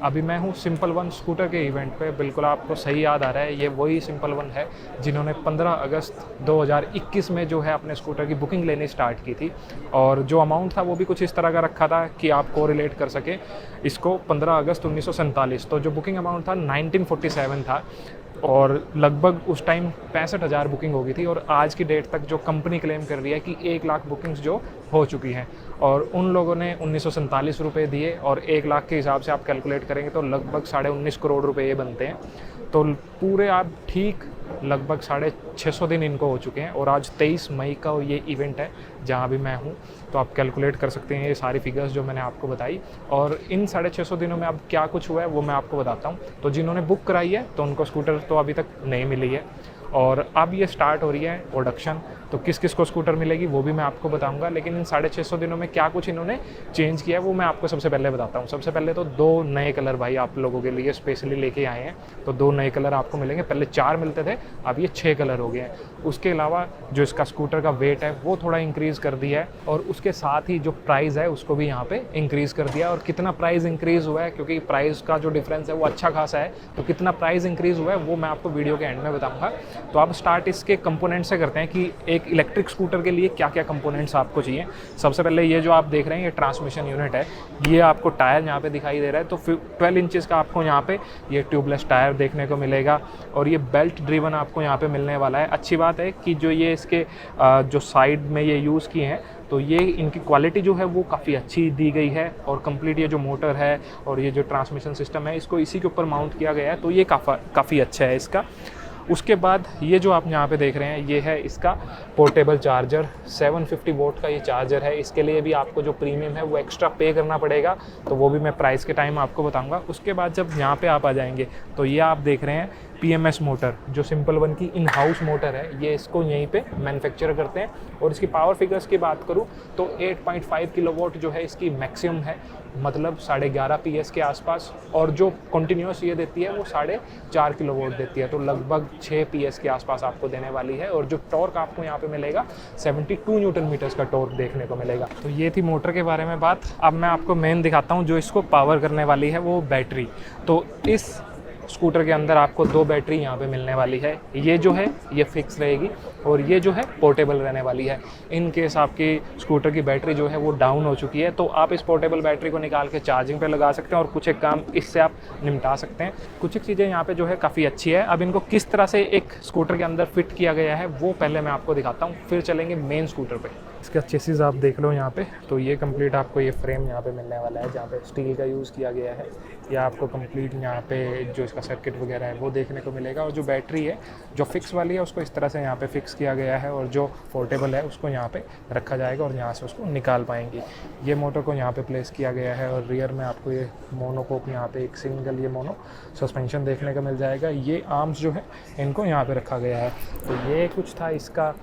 अभी मैं हूँ सिंपल वन स्कूटर के इवेंट पे। बिल्कुल आपको सही याद आ रहा है, ये वही सिंपल वन है जिन्होंने 15 अगस्त 2021 में जो है अपने स्कूटर की बुकिंग लेनी स्टार्ट की थी। और जो अमाउंट था वो भी कुछ इस तरह का रखा था कि आप कोरिलेट कर सके इसको 15 अगस्त 1947। तो जो बुकिंग अमाउंट था 1947 था और लगभग उस टाइम 65,000 बुकिंग हो गई थी। और आज की डेट तक जो कंपनी क्लेम कर रही है कि 1 लाख बुकिंग्स जो हो चुकी हैं, और उन लोगों ने 1947 रुपये दिए, और 1 लाख के हिसाब से आप कैलकुलेट करेंगे तो लगभग 19.5 करोड़ रुपए ये बनते हैं। तो पूरे आप ठीक लगभग 650 दिन इनको हो चुके हैं, और आज 23 मई का ये इवेंट है जहाँ भी मैं हूँ। तो आप कैलकुलेट कर सकते हैं ये सारी फिगर्स जो मैंने आपको बताई। और इन 650 दिनों में अब क्या कुछ हुआ है वो मैं आपको बताता हूँ। तो जिन्होंने बुक कराई है तो उनको स्कूटर तो अभी तक नहीं मिली है, और अब ये स्टार्ट हो रही है प्रोडक्शन। तो किस किस को स्कूटर मिलेगी वो भी मैं आपको बताऊंगा। लेकिन इन 650 दिनों में क्या कुछ इन्होंने चेंज किया है वो मैं आपको सबसे पहले बताता हूँ। सबसे पहले तो 2 नए कलर भाई आप लोगों के लिए स्पेशली लेके आए हैं। तो 2 नए कलर आपको मिलेंगे, पहले 4 मिलते थे, अब ये 6 कलर हो गए हैं। उसके अलावा जो इसका स्कूटर का वेट है वो थोड़ा इंक्रीज़ कर दिया है, और उसके साथ ही जो प्राइस है उसको भी यहाँ पे इंक्रीज़ कर दिया। और कितना प्राइस इंक्रीज़ हुआ है, क्योंकि प्राइस का जो डिफरेंस है वो अच्छा खासा है, तो कितना प्राइस इंक्रीज़ हुआ है वो मैं आपको वीडियो के एंड में बताऊँगा। तो आप स्टार्ट इसके कंपोनेंट से करते हैं कि एक इलेक्ट्रिक स्कूटर के लिए क्या क्या कंपोनेंट्स आपको चाहिए। सबसे पहले ये जो आप देख रहे हैं ये ट्रांसमिशन यूनिट है। ये आपको टायर यहाँ पे दिखाई दे रहा है, तो 12 इंचेस का आपको यहाँ पे ये ट्यूबलेस टायर देखने को मिलेगा, और ये बेल्ट ड्रिवन आपको यहाँ पे मिलने वाला है। अच्छी बात है कि जो ये इसके जो साइड में ये यूज़ किए हैं, तो ये इनकी क्वालिटी जो है वो काफ़ी अच्छी दी गई है, और कंप्लीट ये जो मोटर है और ये जो ट्रांसमिशन सिस्टम है इसको इसी के ऊपर माउंट किया गया है, तो ये काफ़ी अच्छा है इसका। उसके बाद ये जो आप यहाँ पे देख रहे हैं ये है इसका पोर्टेबल चार्जर। 750 वोट का ये चार्जर है। इसके लिए भी आपको जो प्रीमियम है वो एक्स्ट्रा पे करना पड़ेगा, तो वो भी मैं प्राइस के टाइम आपको बताऊंगा। उसके बाद जब यहाँ पे आप आ जाएंगे तो ये आप देख रहे हैं PMS मोटर, जो सिंपल वन की इन हाउस मोटर है, ये इसको यहीं पे मैन्युफैक्चर करते हैं। और इसकी पावर फिगर्स की बात करूँ तो 8.5 किलोवाट जो है इसकी मैक्सिमम है, मतलब 11.5 PS के आसपास, और जो कंटिन्यूस ये देती है वो 4.5 किलोवाट देती है, तो लगभग 6 PS के आसपास आपको देने वाली है। और जो टॉर्क आपको यहाँ पे मिलेगा 72 न्यूटन मीटर्स का टॉर्क देखने को मिलेगा। तो ये थी मोटर के बारे में बात। अब मैं आपको मेन दिखाता हूँ जो इसको पावर करने वाली है, वो बैटरी। तो इस स्कूटर के अंदर आपको 2 बैटरी यहाँ पे मिलने वाली है। ये जो है ये फिक्स रहेगी, और ये जो है पोर्टेबल रहने वाली है। इन केस आपकी स्कूटर की बैटरी जो है वो डाउन हो चुकी है तो आप इस पोर्टेबल बैटरी को निकाल के चार्जिंग पे लगा सकते हैं, और कुछ एक काम इससे आप निपटा सकते हैं। कुछ एक चीज़ें यहाँ पे जो है काफ़ी अच्छी है। अब इनको किस तरह से एक स्कूटर के अंदर फिट किया गया है वो पहले मैं आपको दिखाता हूँ, फिर चलेंगे मेन स्कूटर पर। इसका चेसिस आप देख लो यहाँ पे, तो ये कंप्लीट आपको ये फ्रेम यहाँ पे मिलने वाला है जहाँ पे स्टील का यूज़ किया गया है। या आपको कंप्लीट यहाँ पे जो इसका सर्किट वगैरह है वो देखने को मिलेगा। और जो बैटरी है जो फिक्स वाली है उसको इस तरह से यहाँ पे फिक्स किया गया है, और जो पोर्टेबल है उसको यहाँ पे रखा जाएगा और यहाँ से उसको निकाल पाएंगे। ये मोटर को यहाँ पे प्लेस किया गया है, और रियर में आपको ये मोनोकोक यहाँ पे एक सिंगल ये मोनो सस्पेंशन देखने को मिल जाएगा। ये आर्म्स जो है इनको यहाँ पे रखा गया है। तो ये कुछ था इसका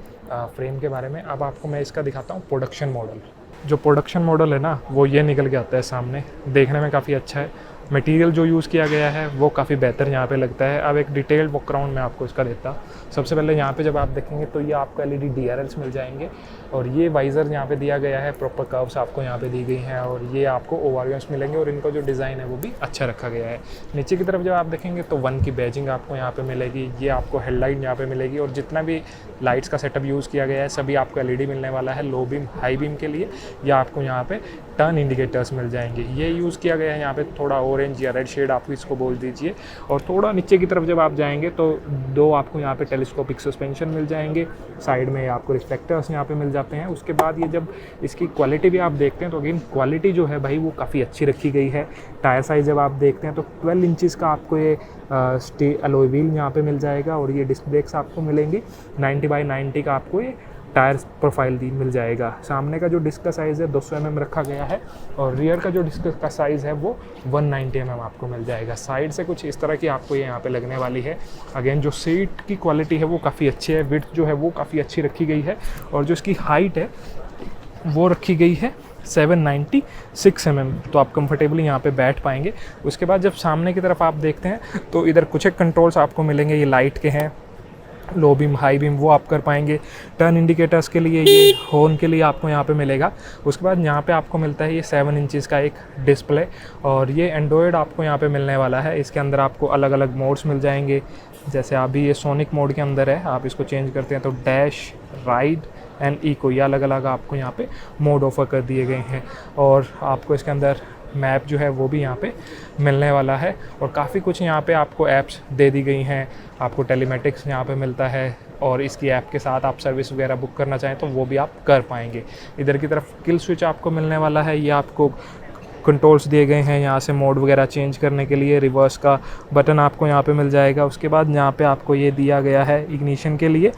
फ्रेम के बारे में। अब आपको मैं इसका दिखाता हूँ प्रोडक्शन मॉडल। जो प्रोडक्शन मॉडल है ना वो ये निकल के आता है सामने, देखने में काफ़ी अच्छा है। मटेरियल जो यूज़ किया गया है वो काफ़ी बेहतर यहाँ पे लगता है। अब एक डिटेल्ड वॉकअराउंड मैं आपको इसका देता। सबसे पहले यहाँ पे जब आप देखेंगे तो ये आपको LED DRLs मिल जाएंगे, और ये वाइज़र यहाँ पे दिया गया है, प्रॉपर कर्व्स आपको यहाँ पे दी गई हैं, और ये आपको ओवरव्यूज मिलेंगे, और इनको जो डिज़ाइन है वो भी अच्छा रखा गया है। नीचे की तरफ जब आप देखेंगे तो 1 की बैजिंग आपको यहाँ पे मिलेगी। ये आपको हेडलाइट यहाँ पे मिलेगी, और जितना भी लाइट्स का सेटअप यूज़ किया गया है सभी आपको LED मिलने वाला है, लो बीम हाई बीम के लिए। या आपको यहाँ पे टर्न इंडिकेटर्स मिल जाएंगे। ये यूज़ किया गया है यहाँ पे थोड़ा ऑरेंज या रेड शेड आप इसको बोल दीजिए। और थोड़ा नीचे की तरफ जब आप जाएंगे तो 2 आपको यहाँ पे टेलीस्कोपिक सस्पेंशन मिल जाएंगे। साइड में आपको रिफ्लेक्टर्स यहाँ पे मिल जाते हैं। उसके बाद ये जब इसकी क्वालिटी भी आप देखते हैं तो अगेन क्वालिटी जो है भाई वो काफ़ी अच्छी रखी गई है। टायर साइज़ जब आप देखते हैं तो 12 इंचज़ का आपको ये अलॉय व्हील यहाँ पे मिल जाएगा, और ये डिस्क ब्रेक्स आपको मिलेंगी 90/90 का आपको ये टायर प्रोफाइल दी मिल जाएगा। सामने का जो डिस्क का साइज़ है 200 mm रखा गया है, और रियर का जो डिस्क का साइज़ है वो 190 mm आपको मिल जाएगा। साइड से कुछ इस तरह की आपको ये यहाँ पे लगने वाली है। अगेन जो सीट की क्वालिटी है वो काफ़ी अच्छी है, विड्थ जो है वो काफ़ी अच्छी रखी गई है, और जो इसकी हाइट है वो रखी गई है 796 mm, तो आप कंफर्टेबली यहाँ पे बैठ पाएंगे। उसके बाद जब सामने की तरफ आप देखते हैं तो इधर कुछ एक कंट्रोल्स आपको मिलेंगे, ये लाइट के हैं, लो बीम, हाई बीम वो आप कर पाएंगे। टर्न इंडिकेटर्स के लिए ये हॉर्न के लिए आपको यहाँ पे मिलेगा। उसके बाद यहाँ पे आपको मिलता है ये 7 इंचज़ का एक डिस्प्ले, और ये एंड्रॉयड आपको यहाँ पे मिलने वाला है। इसके अंदर आपको अलग अलग मोड्स मिल जाएंगे, जैसे अभी ये सोनिक मोड के अंदर है, आप इसको चेंज करते हैं तो डैश, राइड एंड इको, ये अलग अलग आपको यहाँ पे मोड ऑफर कर दिए गए हैं। और आपको इसके अंदर मैप जो है वो भी यहाँ पे मिलने वाला है, और काफ़ी कुछ यहाँ पे आपको ऐप्स दे दी गई हैं। आपको टेलीमेटिक्स यहाँ पे मिलता है, और इसकी ऐप के साथ आप सर्विस वगैरह बुक करना चाहें तो वो भी आप कर पाएंगे। इधर की तरफ किल स्विच आपको मिलने वाला है, ये आपको कंट्रोल्स दिए गए हैं यहाँ से मोड वगैरह चेंज करने के लिए। रिवर्स का बटन आपको यहाँ पे मिल जाएगा। उसके बाद यहाँ पे आपको ये दिया गया है इग्निशन के लिए,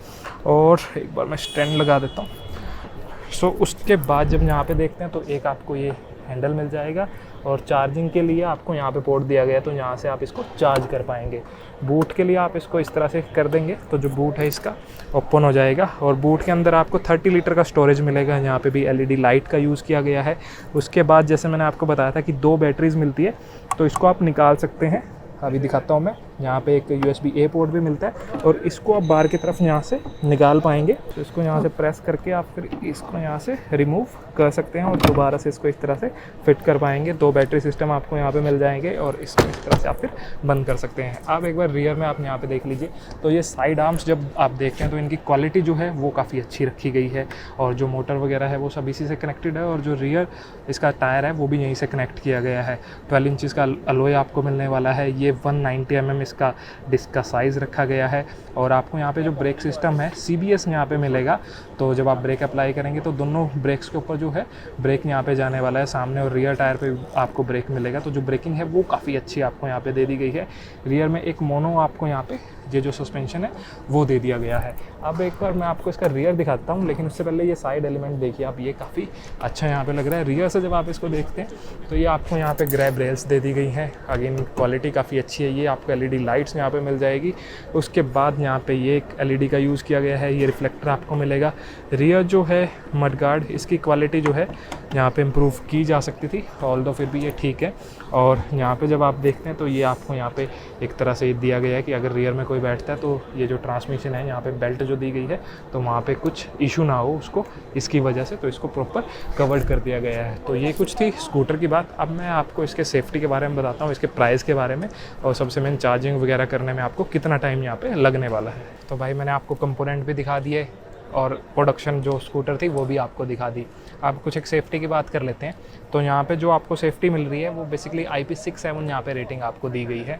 और एक बार मैं स्टैंड लगा देता हूँ। सो उसके बाद जब यहाँ पे देखते हैं तो एक आपको ये हैंडल मिल जाएगा, और चार्जिंग के लिए आपको यहाँ पे पोर्ट दिया गया है, तो यहाँ से आप इसको चार्ज कर पाएंगे। बूट के लिए आप इसको इस तरह से कर देंगे तो जो बूट है इसका ओपन हो जाएगा, और बूट के अंदर आपको 30 लीटर का स्टोरेज मिलेगा। यहाँ पे भी एलईडी लाइट का यूज़ किया गया है। उसके बाद जैसे मैंने आपको बताया था कि 2 बैटरीज मिलती है, तो इसको आप निकाल सकते हैं। अभी दिखाता हूँ मैं, यहाँ पे एक USB A पोर्ट भी मिलता है, और इसको आप बाहर की तरफ यहाँ से निकाल पाएंगे। तो इसको यहाँ से प्रेस करके आप फिर इसको यहाँ से रिमूव कर सकते हैं, और दोबारा से इसको इस तरह से फिट कर पाएंगे। 2 बैटरी सिस्टम आपको यहाँ पे मिल जाएंगे, और इसको इस तरह से आप फिर बंद कर सकते हैं। आप एक बार रियर में आप यहाँ पे देख लीजिए, तो ये साइड आर्म्स जब आप देखते हैं तो इनकी क्वालिटी जो है वो काफ़ी अच्छी रखी गई है, और जो मोटर वगैरह है वो सब इसी से कनेक्टेड है, और जो रियर इसका टायर है वो भी यहीं से कनेक्ट किया गया है। 12 इंचज़ का अलॉय आपको मिलने वाला है। ये 190 mm इसका डिस्क का साइज़ रखा गया है, और आपको यहाँ पे जो ब्रेक सिस्टम है CBS यहाँ पे मिलेगा। तो जब आप ब्रेक अप्लाई करेंगे तो दोनों ब्रेक्स के ऊपर जो है ब्रेक यहाँ पे जाने वाला है, सामने और रियर टायर पे आपको ब्रेक मिलेगा। तो जो ब्रेकिंग है वो काफ़ी अच्छी आपको यहाँ पे दे दी गई है। रियर में एक मोनो आपको यहाँ पे ये जो सस्पेंशन है वो दे दिया गया है। अब एक बार मैं आपको इसका रियर दिखाता हूँ, लेकिन उससे पहले ये साइड एलिमेंट देखिए आप, ये काफ़ी अच्छा यहाँ पे लग रहा है। रियर से जब आप इसको देखते हैं तो ये आपको यहाँ पे ग्रैब रेल्स दे दी गई हैं। अगेन क्वालिटी काफ़ी अच्छी है। ये आपको LED लाइट्स यहाँ पे मिल जाएगी। उसके बाद यहाँ पे ये एक LED का यूज़ किया गया है, ये रिफ्लेक्टर आपको मिलेगा। रियर जो है मडगार्ड, इसकी क्वालिटी जो है यहाँ पे इम्प्रूव की जा सकती थी, ऑल्दो फिर भी ये ठीक है। और यहाँ पे जब आप देखते हैं तो ये आपको यहाँ पे एक तरह से दिया गया है कि अगर रियर में कोई बैठता है तो ये जो ट्रांसमिशन है यहाँ पे बेल्ट जो दी गई है तो वहाँ पे कुछ इशू ना हो उसको, इसकी वजह से तो इसको प्रॉपर कवर्ड कर दिया गया है। तो ये कुछ थी स्कूटर की बात। अब मैं आपको इसके सेफ्टी के बारे में बताता हूँ, इसके प्राइस के बारे में, और सबसे मेन चार्जिंग वगैरह करने में आपको कितना टाइम यहाँ पे लगने वाला है। तो भाई मैंने आपको कंपोनेंट भी दिखा दिए, और प्रोडक्शन जो स्कूटर थी वो भी आपको दिखा दी। आप कुछ एक सेफ्टी की बात कर लेते हैं। तो यहाँ पे जो आपको सेफ्टी मिल रही है वो बेसिकली IP67 यहाँ पे रेटिंग आपको दी गई है,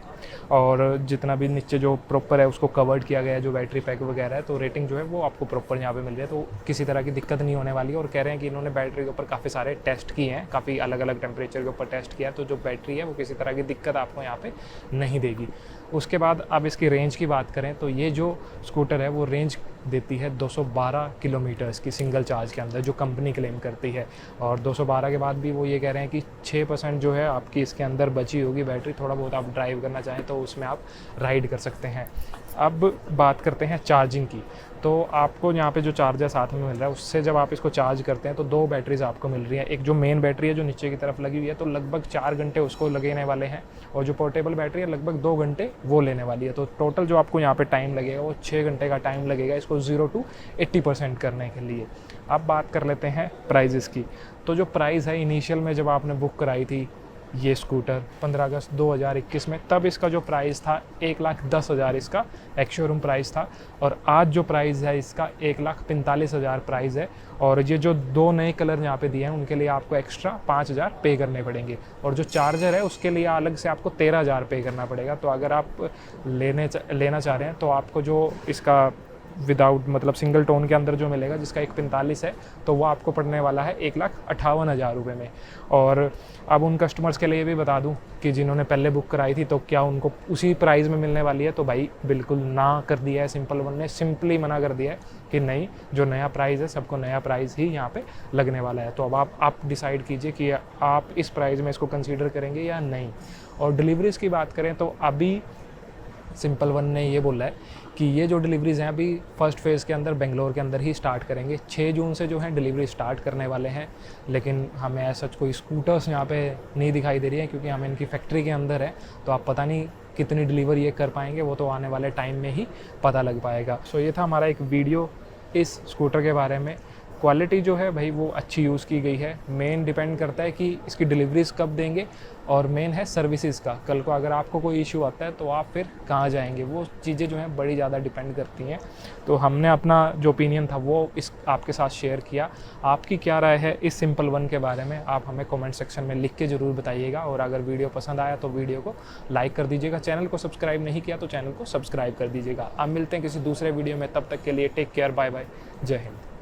और जितना भी नीचे जो प्रॉपर है उसको कवर्ड किया गया है, जो बैटरी पैक वगैरह है, तो रेटिंग जो है वो आपको प्रॉपर यहाँ पे मिल रही है। तो किसी तरह की दिक्कत नहीं होने वाली है। और कह रहे हैं कि इन्होंने बैटरी के ऊपर काफ़ी सारे टेस्ट किए हैं, काफ़ी अलग अलग टेम्परेचर के ऊपर टेस्ट किया है, तो जो बैटरी है वो किसी तरह की दिक्कत आपको यहाँ पे नहीं देगी। उसके बाद अब इसकी रेंज की बात करें तो ये जो स्कूटर है वो रेंज देती है 212 किलोमीटर्स की सिंगल चार्ज के अंदर, जो कंपनी क्लेम करती है। और 212 के बाद भी वो ये कह रहे हैं कि 6% जो है आपकी इसके अंदर बची होगी बैटरी, थोड़ा बहुत आप ड्राइव करना चाहें तो उसमें आप राइड कर सकते हैं। अब बात करते हैं चार्जिंग की। तो आपको यहाँ पे जो चार्जर साथ में मिल रहा है उससे जब आप इसको चार्ज करते हैं तो 2 बैटरीज आपको मिल रही हैं। एक जो मेन बैटरी है जो नीचे की तरफ लगी हुई है तो लगभग 4 घंटे उसको लगने वाले हैं, और जो पोर्टेबल बैटरी है लगभग 2 घंटे वो लेने वाली है। तो टोटल जो आपको यहाँ पे टाइम लगेगा वो 6 घंटे का टाइम लगेगा इसको 0 to 80% करने के लिए। अब बात कर लेते हैं प्राइजेस की। तो जो प्राइस है इनिशियल में जब आपने बुक कराई थी ये स्कूटर 15 अगस्त 2021 में, तब इसका जो प्राइस था 1,10,000 इसका एक्स शोरूम प्राइस था, और आज जो प्राइस है इसका 1,45,000 प्राइस है। और ये जो 2 नए कलर यहाँ पे दिए हैं उनके लिए आपको एक्स्ट्रा 5,000 पे करने पड़ेंगे, और जो चार्जर है उसके लिए अलग से आपको 13,000 पे करना पड़ेगा। तो अगर आप लेना चाह रहे हैं तो आपको जो इसका विदाउट मतलब सिंगल टोन के अंदर जो मिलेगा जिसका 1,45 है तो वो आपको पड़ने वाला है 1,58,000 रुपये में। और अब उन कस्टमर्स के लिए भी बता दूं कि जिन्होंने पहले बुक कराई थी तो क्या उनको उसी प्राइस में मिलने वाली है, तो भाई बिल्कुल ना कर दिया है। सिंपल वन ने सिंपली मना कर दिया है कि नहीं, जो नया प्राइस है सबको नया प्राइस ही यहाँ पे लगने वाला है। तो अब आप डिसाइड कीजिए कि आप इस प्राइस में इसको कंसीडर करेंगे या नहीं। और डिलीवरीज़ की बात करें तो अभी सिंपल वन ने ये बोला है कि ये जो डिलीवरीज़ हैं अभी फर्स्ट फेज़ के अंदर बेंगलोर के अंदर ही स्टार्ट करेंगे। 6 जून से जो है डिलीवरी स्टार्ट करने वाले हैं, लेकिन हमें ऐसा कोई स्कूटर्स यहाँ पे नहीं दिखाई दे रही है क्योंकि हमें इनकी फैक्ट्री के अंदर है, तो आप पता नहीं कितनी डिलीवर ये कर पाएंगे, वो तो आने वाले टाइम में ही पता लग पाएगा। सो ये था हमारा एक वीडियो इस स्कूटर के बारे में। क्वालिटी जो है भाई वो अच्छी यूज़ की गई है। मेन डिपेंड करता है कि इसकी डिलीवरीज कब देंगे, और मेन है सर्विसेज का। कल को अगर आपको कोई इशू आता है तो आप फिर कहाँ जाएंगे, वो चीज़ें जो हैं बड़ी ज़्यादा डिपेंड करती हैं। तो हमने अपना जो ओपिनियन था वो इस आपके साथ शेयर किया। आपकी क्या राय है इस सिंपल वन के बारे में, आप हमें कमेंट सेक्शन में लिख के ज़रूर बताइएगा। और अगर वीडियो पसंद आया तो वीडियो को लाइक कर दीजिएगा, चैनल को सब्सक्राइब नहीं किया तो चैनल को सब्सक्राइब कर दीजिएगा। अब मिलते हैं किसी दूसरे वीडियो में, तब तक के लिए टेक केयर, बाय बाय, जय हिंद।